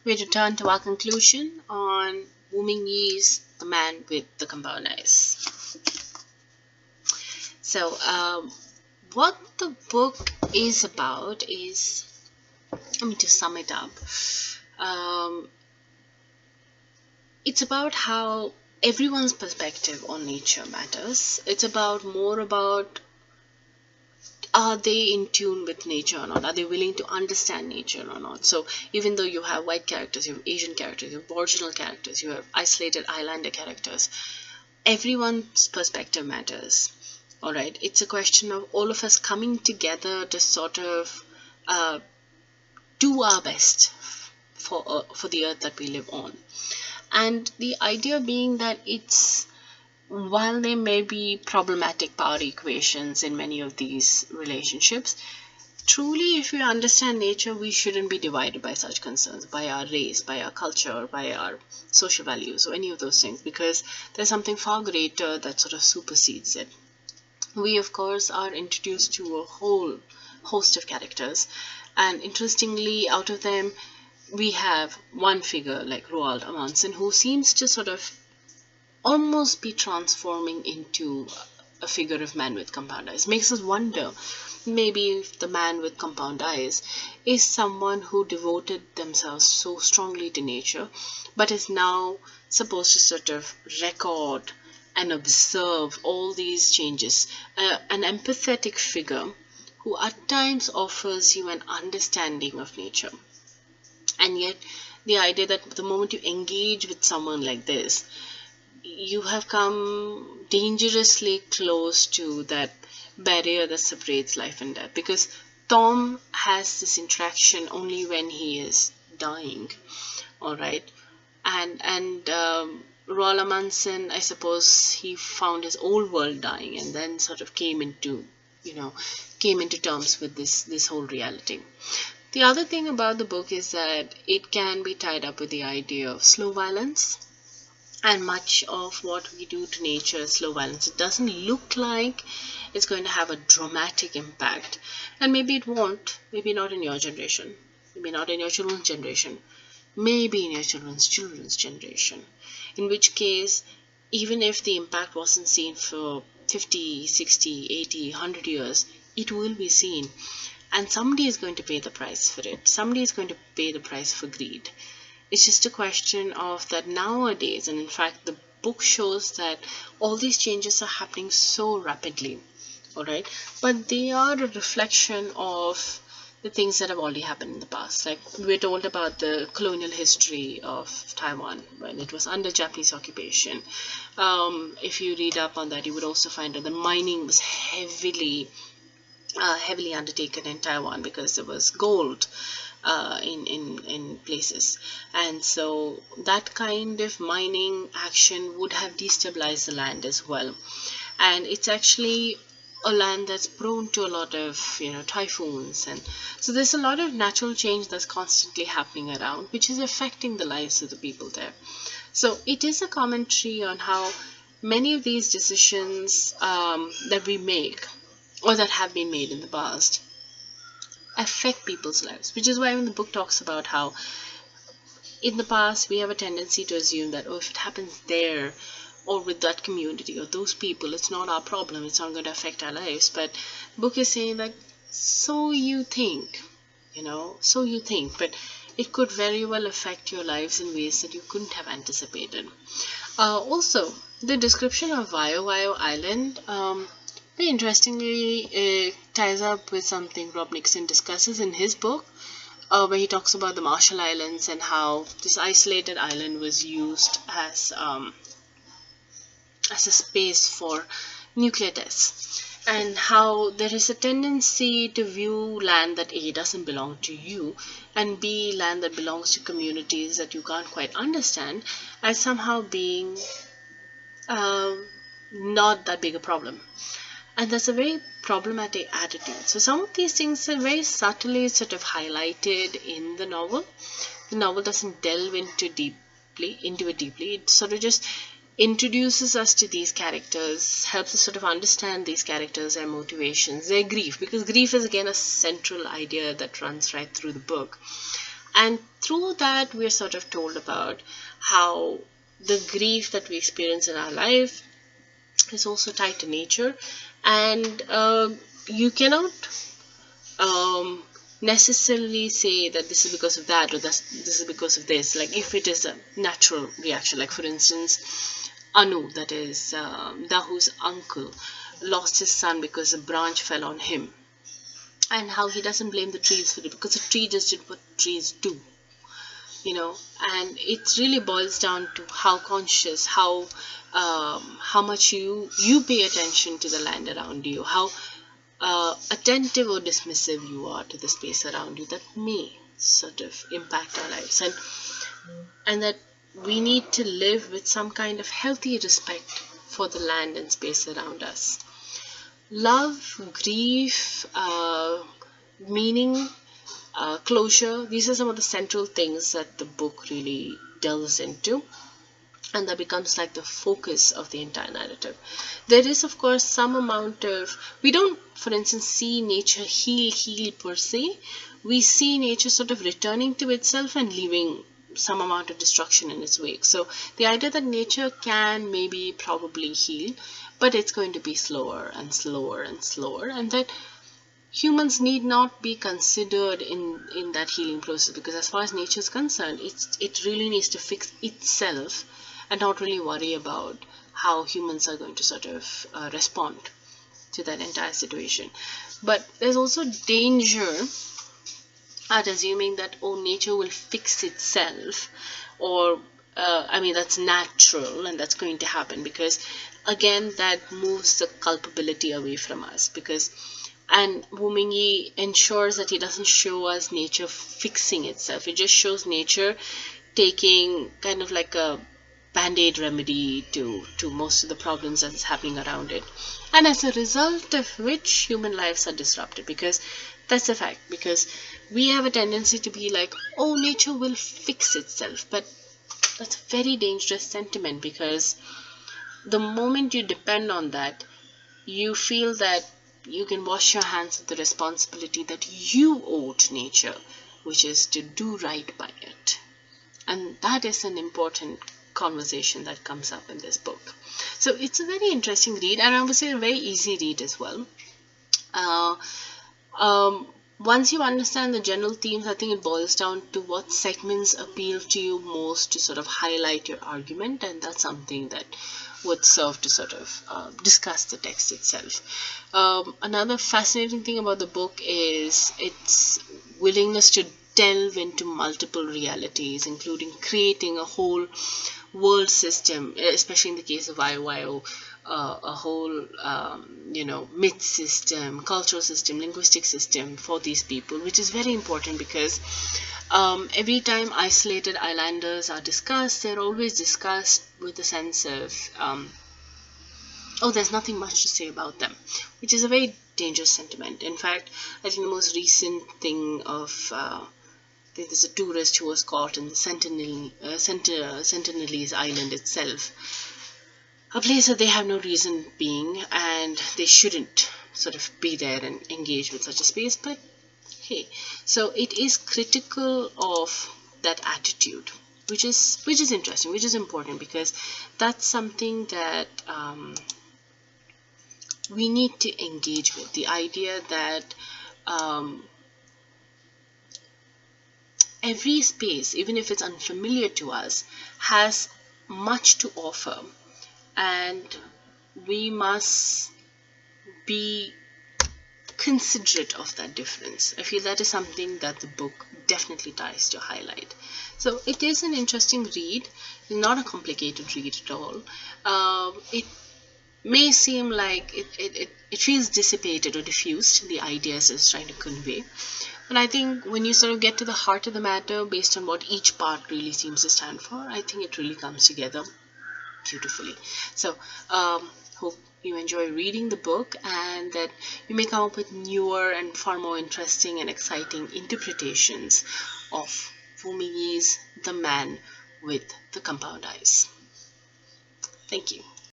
we return to our conclusion on Wu Mingyi's The Man with the Compound Eyes. So, what the book is about is, to sum it up, um, it's about how everyone's perspective on nature matters. It's about more about, are they in tune with nature or not? Are they willing to understand nature or not? So even though you have white characters, you have Asian characters, you have Aboriginal characters, you have isolated islander characters, everyone's perspective matters. All right, it's a question of all of us coming together to sort of uh, do our best for the earth that we live on. And the idea being that it's, while there may be problematic power equations in many of these relationships, truly, if we understand nature, we shouldn't be divided by such concerns, by our race, by our culture, by our social values, or any of those things, because there's something far greater that sort of supersedes it. We, of course, are introduced to a whole host of characters, and interestingly, out of them, we have one figure like Roald Amundsen who seems to sort of almost be transforming into a figure of man with compound eyes. Makes us wonder, maybe if the man with compound eyes is someone who devoted themselves so strongly to nature, but is now supposed to sort of record and observe all these changes. An empathetic figure who at times offers you an understanding of nature. And yet, the idea that the moment you engage with someone like this, you have come dangerously close to that barrier that separates life and death. Because Tom has this interaction only when he is dying, all right? And Roald Amundsen, I suppose he found his old world dying and then sort of you know, came into terms with this whole reality. The other thing about the book is that it can be tied up with the idea of slow violence, and much of what we do to nature is slow violence. It doesn't look like it's going to have a dramatic impact, and maybe it won't. Maybe not in your generation, maybe not in your children's generation, maybe in your children's generation, in which case, even if the impact wasn't seen for 50, 60, 80, 100 years, it will be seen, and somebody is going to pay the price for it. Somebody is going to pay the price for greed. It's just a question of that nowadays, and in fact, the book shows that all these changes are happening so rapidly, all right? But they are a reflection of the things that have already happened in the past. Like, we're told about the colonial history of Taiwan when it was under Japanese occupation. If you read up on that, you would also find that the mining was heavily undertaken in Taiwan because there was gold in places, and so that kind of mining action would have destabilized the land as well. And it's actually a land that's prone to a lot of typhoons, and so there's a lot of natural change that's constantly happening around, which is affecting the lives of the people there. So it is a commentary on how many of these decisions that we make or that have been made in the past affect people's lives, which is why when the book talks about how in the past we have a tendency to assume that, oh, if it happens there or with that community or those people, it's not our problem, it's not going to affect our lives. But the book is saying that, so you think, but it could very well affect your lives in ways that you couldn't have anticipated. Also, the description of Vaio Vaio Island, very interestingly, ties up with something Rob Nixon discusses in his book, where he talks about the Marshall Islands and how this isolated island was used as a space for nuclear tests, and how there is a tendency to view land that A, doesn't belong to you, and B, land that belongs to communities that you can't quite understand, as somehow being not that big a problem. And that's a very problematic attitude. So some of these things are very subtly sort of highlighted in the novel. The novel doesn't delve into it deeply. It sort of just introduces us to these characters, helps us sort of understand these characters, their motivations, their grief, because grief is again a central idea that runs right through the book. And through that, we're sort of told about how the grief that we experience in our life is also tied to nature, and you cannot um, necessarily say that this is because of that, or this is because of this. Like if it is a natural reaction, like for instance, Anu, that is Dahu's uncle, lost his son because a branch fell on him, and how he doesn't blame the trees for it because the tree just did what trees do, and it really boils down to how conscious, how much you pay attention to the land around you, how attentive or dismissive you are to the space around you, that may sort of impact our lives, and that we need to live with some kind of healthy respect for the land and space around us. Love, grief, meaning, closure, these are some of the central things that the book really delves into, and that becomes like the focus of the entire narrative. There is, of course, some amount of, we don't, for instance, see nature heal per se. We see nature sort of returning to itself and leaving some amount of destruction in its wake. So the idea that nature can maybe probably heal, but it's going to be slower and slower and slower, and that humans need not be considered in that healing process, because as far as nature is concerned, it really needs to fix itself and not really worry about how humans are going to sort of respond to that entire situation. But there's also danger at assuming that, oh, nature will fix itself, or that's natural and that's going to happen, because again, that moves the culpability away from us, because and Wu Mingyi ensures that he doesn't show us nature fixing itself. It just shows nature taking kind of like a band-aid remedy to most of the problems that's happening around it. And as a result of which human lives are disrupted, because that's a fact. Because we have a tendency to be like, oh, nature will fix itself. But that's a very dangerous sentiment, because the moment you depend on that, you feel that you can wash your hands of the responsibility that you owe to nature, which is to do right by it. And that is an important conversation that comes up in this book. So it's a very interesting read, and I would say a very easy read as well. Uh, Once you understand the general themes, I think it boils down to what segments appeal to you most to sort of highlight your argument, and that's something that would serve to sort of discuss the text itself. Another fascinating thing about the book is its willingness to delve into multiple realities, including creating a whole world system, especially in the case of IOIO, a whole myth system, cultural system, linguistic system for these people, which is very important, because every time isolated islanders are discussed, they're always discussed with a sense of oh, there's nothing much to say about them, which is a very dangerous sentiment. In fact, I think the most recent thing of there's a tourist who was caught in the Sentinelese Island itself, a place that they have no reason being, and they shouldn't sort of be there and engage with such a space. But hey, so it is critical of that attitude, which is interesting, which is important, because that's something that we need to engage with. The idea that every space, even if it's unfamiliar to us, has much to offer, and we must be considerate of that difference. I feel that is something that the book definitely tries to highlight. So it is an interesting read, not a complicated read at all. It may seem like it feels dissipated or diffused, the ideas it's trying to convey. But I think when you sort of get to the heart of the matter, based on what each part really seems to stand for, I think it really comes together beautifully. So hope you enjoy reading the book, and that you may come up with newer and far more interesting and exciting interpretations of Wu Mingyi's The Man with the Compound Eyes. Thank you.